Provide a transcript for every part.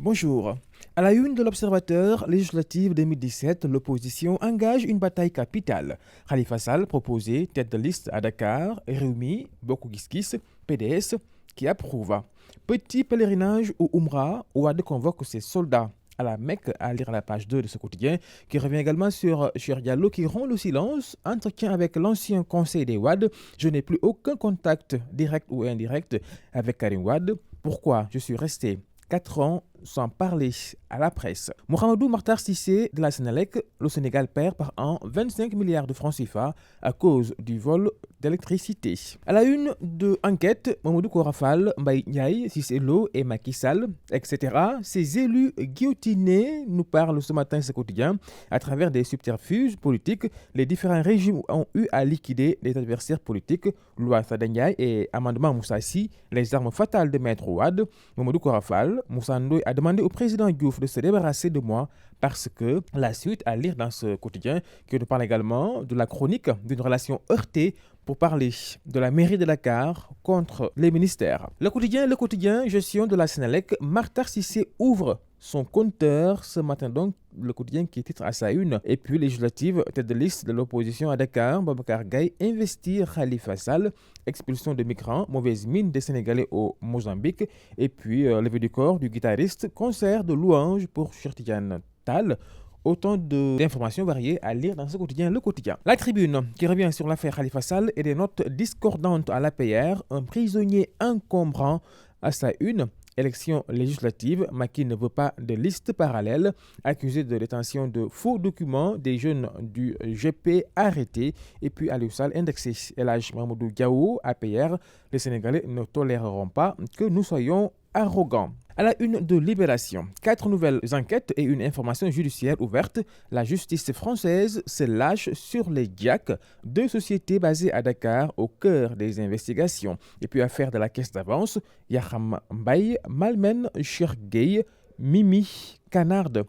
Bonjour. À la une de l'Observateur législative 2017, l'opposition engage une bataille capitale. Khalifa Sall proposé tête de liste à Dakar, Rewmi, Bokk Gis Gis, PDS qui approuve. Petit pèlerinage au Umrah, Ouad convoque ses soldats à la Mecque, à lire à la page 2 de ce quotidien, qui revient également sur Cheikh Diallo qui rompt le silence, entretien avec l'ancien conseil des Wade. Je n'ai plus aucun contact direct ou indirect avec Karim Wade. Pourquoi je suis resté 4 ans sans parler à la presse. Mohamedou Makhtar Cissé de la Sénélec, le Sénégal perd par an 25 milliards de francs CFA à cause du vol d'électricité. À la une de Enquête, Mamadou Korafal, Mbaye Ndiaye, Cissé Lo et Macky Sall, etc. Ces élus guillotinés nous parlent ce matin ce quotidien. À travers des subterfuges politiques, les différents régimes ont eu à liquider les adversaires politiques. Loi Sada Ndiaye et amendement Moussassi, les armes fatales de Maître Ouad. Mamadou Korafal, Moussa Ndoye a demandé au président Diouf de se débarrasser de moi parce que la suite à lire dans ce quotidien qui nous parle également de la chronique d'une relation heurtée pour parler de la mairie de Dakar contre les ministères. Le quotidien gestion de la Sénélec, Makhtar Cissé ouvre son compteur ce matin, donc le quotidien qui titre à sa une. Et puis législative, tête de liste de l'opposition à Dakar, Babacar Gaye, investir Khalifa Sall, expulsion de migrants, mauvaise mine des Sénégalais au Mozambique, et puis levée du corps du guitariste, concert de louanges pour Cheikh Tidiane Tall. Autant d'informations variées à lire dans ce quotidien, le quotidien. La Tribune, qui revient sur l'affaire Khalifa Sall et des notes discordantes à l'APR, un prisonnier encombrant à sa une. Élection législative, Macky ne veut pas de liste parallèle. Accusé de détention de faux documents, des jeunes du GP arrêtés. Et puis Aliou Sall indexé. Elhadji Mamadou Diaw, APR, les Sénégalais ne toléreront pas que nous soyons arrogants. À la une de Libération, 4 nouvelles enquêtes et une information judiciaire ouverte. La justice française se lâche sur les GIAC, 2 sociétés basées à Dakar au cœur des investigations. Et puis affaire de la caisse d'avance, Yakham Mbaye malmène Cheikh Gueye, Mimi Canarde.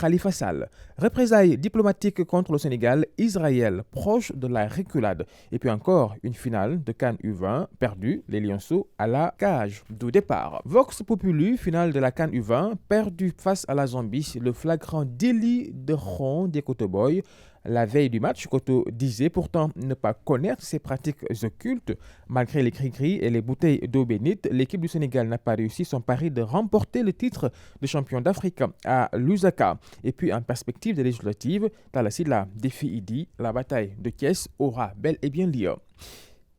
Khalifa Sall. Représailles diplomatiques contre le Sénégal, Israël proche de la reculade. Et puis encore une finale de CAN U20 perdue, les Lionceaux à la cage du départ. Vox Populi, finale de la CAN U20 perdue face à la Zambie, le flagrant délit de ron des Cotoboys. La veille du match, Koto disait pourtant ne pas connaître ces pratiques occultes. Malgré les cris-cris et les bouteilles d'eau bénite, l'équipe du Sénégal n'a pas réussi son pari de remporter le titre de champion d'Afrique à Lusaka. Et puis en perspective des législatives, Talasila défie Idi, la bataille de Thiès aura bel et bien lieu.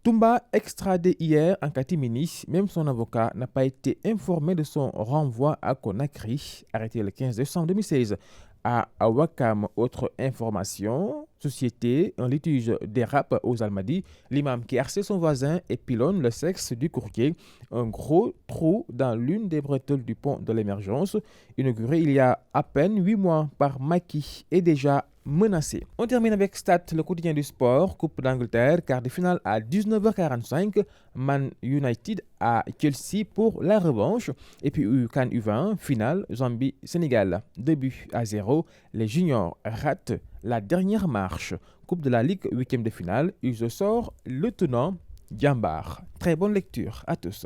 Toumba, extradé hier en catimini, même son avocat n'a pas été informé de son renvoi à Conakry, arrêté le 15 décembre 2016. À Wakam, autre information, société, un litige dérape aux Almadies, l'imam qui harcèle son voisin et pilonne le sexe du courtier, un gros trou dans l'une des bretelles du pont de l'émergence, inauguré il y a à peine 8 mois par Macky, est déjà menacé. On termine avec Stat, le quotidien du sport, Coupe d'Angleterre, quart de finale à 19h45, Man United à Chelsea pour la revanche, et puis CAN U20, finale, Zambie-Sénégal, 2-0, les juniors ratent la dernière marche. Coupe de la Ligue, 8e de finale, il se sort le tenant Diambar. Très bonne lecture à tous.